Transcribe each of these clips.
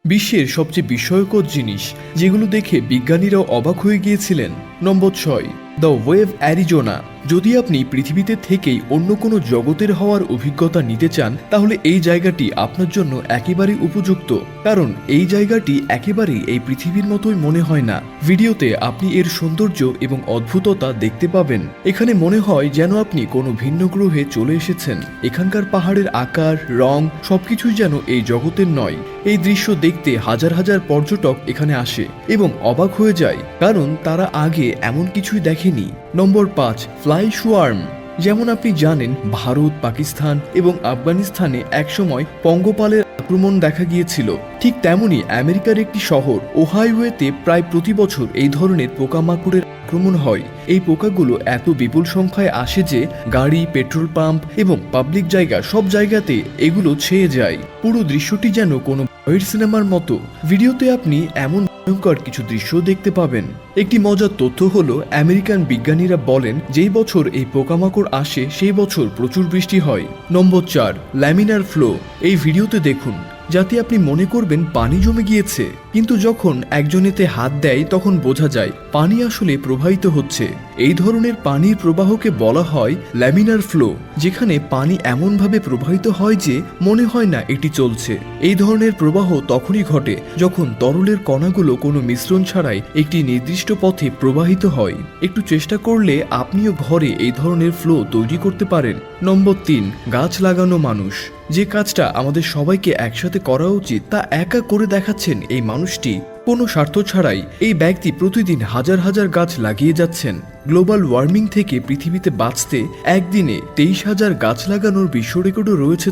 বিশ্বের সবচেয়ে বিস্ময়কর জিনিস যেগুলো দেখে বিজ্ঞানীরাও অবাক হয়ে গিয়েছিলেন। নম্বর 6, দ্য ওয়েভ অ্যারিজোনা। যদি আপনি পৃথিবীতে থেকেই অন্য কোনো জগতের হওয়ার অভিজ্ঞতা নিতে চান তাহলে এই জায়গাটি আপনার জন্য একেবারেই উপযুক্ত, কারণ এই জায়গাটি একেবারেই এই পৃথিবীর মতোই মনে হয় না। ভিডিওতে আপনি এর সৌন্দর্য এবং অদ্ভুততা দেখতে পাবেন। এখানে মনে হয় যেন আপনি কোনো ভিন্ন গ্রহে চলে এসেছেন। এখানকার পাহাড়ের আকার, রং সবকিছুই যেন এই জগতের নয়। এই দৃশ্য দেখতে হাজার হাজার পর্যটক এখানে আসে এবং অবাক হয়ে যায়, কারণ তারা আগে এমন কিছুই দেখেনি। নম্বর 5, ফ্লাই সোয়ার্ম। যেমন আপনি জানেন, ভারত, পাকিস্তান এবং আফগানিস্তানে একসময় পঙ্গপালের আক্রমণ দেখা গিয়েছিল। ঠিক তেমনি আমেরিকার একটি শহর ওহাইওতে প্রায় প্রতি বছর এই ধরনের পোকামাকড়ের আক্রমণ হয়। এই পোকাগুলো এত বিপুল সংখ্যায় আসে যে গাড়ি, পেট্রোল পাম্প এবং পাবলিক জায়গা সব জায়গাতে এগুলো ছেয়ে যায়। পুরো দৃশ্যটি যেন কোনো ভয়ের সিনেমার মতো। ভিডিওতে আপনি এমন ভয়ঙ্কর কিছু দৃশ্য দেখতে পাবেন। একটি মজার তথ্য হলো, আমেরিকান বিজ্ঞানীরা বলেন যেই বছর এই পোকামাকড় আসে সেই বছর প্রচুর বৃষ্টি হয়। নম্বর 4, ল্যামিনার ফ্লো। এই ভিডিওতে দেখুন, যাতে আপনি মনে করবেন পানি জমে গিয়েছে, কিন্তু যখন একজনেতে হাত দেয় তখন বোঝা যায় পানি আসলে প্রবাহিত হচ্ছে। এই ধরনের পানির প্রবাহকে বলা হয় ল্যামিনার ফ্লো, যেখানে পানি এমনভাবে প্রবাহিত হয় যে মনে হয় না এটি চলছে। এই ধরনের প্রবাহ তখনই ঘটে যখন তরলের কণাগুলো কোনো মিশ্রণ ছাড়াই একটি নির্দিষ্ট পথে প্রবাহিত হয়। একটু চেষ্টা করলে আপনিও ঘরে এই ধরনের ফ্লো তৈরি করতে পারেন। নম্বর 3, গাছ লাগানো মানুষ। যে কাজটা আমাদের সবাইকে একসাথে করা উচিত তা একা করে দেখাচ্ছেন এই মানুষটি। কোনো স্বার্থ ছাড়াই এই ব্যক্তি প্রতিদিন হাজার হাজার গাছ লাগিয়ে যাচ্ছেন। গ্লোবাল ওয়ার্মিং থেকে পৃথিবীতে বাঁচতে একদিনে 23,000 গাছ লাগানোর বিশ্ব রেকর্ডও রয়েছে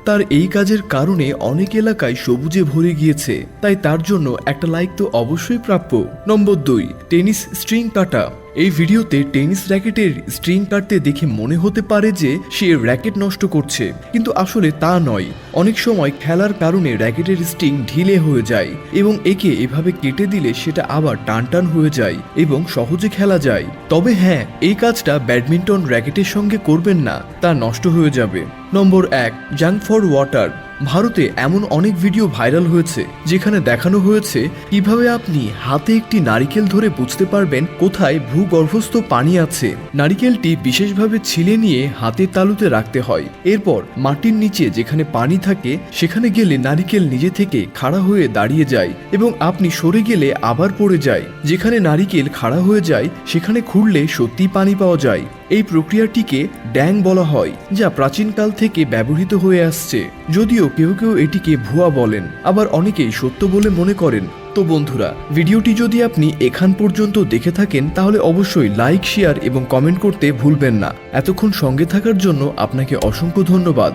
তার এই কাজের কারণে অনেক এলাকায় সবুজে ভরে গিয়েছে, তাই তার জন্য একটা লাইক তো অবশ্যই প্রাপ্য। নম্বর 2, টেনিস স্ট্রিং কাটা। এই ভিডিওতে টেনিস র্যাকেটের স্ট্রিং কাটতে দেখে মনে হতে পারে যে সে র্যাকেট নষ্ট করছে, কিন্তু আসলে তা নয়। অনেক সময় খেলার কারণে র্যাকেটের স্ট্রিং ঢিলে হয়ে যায় এবং একে এভাবে কেটে দিলে সেটা আবার টানটান হয়ে যায় এবং সহজে খেলা যায়। তবে হ্যাঁ, এই কাজটা ব্যাডমিন্টন র্যাকেটের সঙ্গে করবেন না, তা নষ্ট হয়ে যাবে। নম্বর 1, জাঙ্ক ফর ওয়াটার। ভারতে এমন অনেক ভিডিও ভাইরাল হয়েছে যেখানে দেখানো হয়েছে কিভাবে আপনি হাতে একটি নারিকেল ধরে বুঝতে পারবেন কোথায় ভূগর্ভস্থ পানি আছে। নারিকেলটি বিশেষভাবে ছিলে নিয়ে হাতের তালুতে রাখতে হয়। এরপর মাটির নিচে যেখানে পানি থাকে সেখানে গেলে নারিকেল নিজে থেকে খাড়া হয়ে দাঁড়িয়ে যায় এবং আপনি সরে গেলে আবার পড়ে যায়। যেখানে নারিকেল খাড়া হয়ে যায় সেখানে খুঁড়লে সত্যি পানি পাওয়া যায়। এই প্রক্রিয়াটিকে ড্যাং বলা হয়, যা প্রাচীনকাল থেকে ব্যবহৃত হয়ে আসছে। যদিও কেউ কেউ এটিকে ভুয়া বলেন, আবার অনেকেই সত্য বলে মনে করেন। তো বন্ধুরা, ভিডিওটি যদি আপনি এখান পর্যন্ত দেখে থাকেন তাহলে অবশ্যই লাইক, শেয়ার এবং কমেন্ট করতে ভুলবেন না। এতক্ষণ সঙ্গে থাকার জন্য আপনাকে অসংখ্য ধন্যবাদ।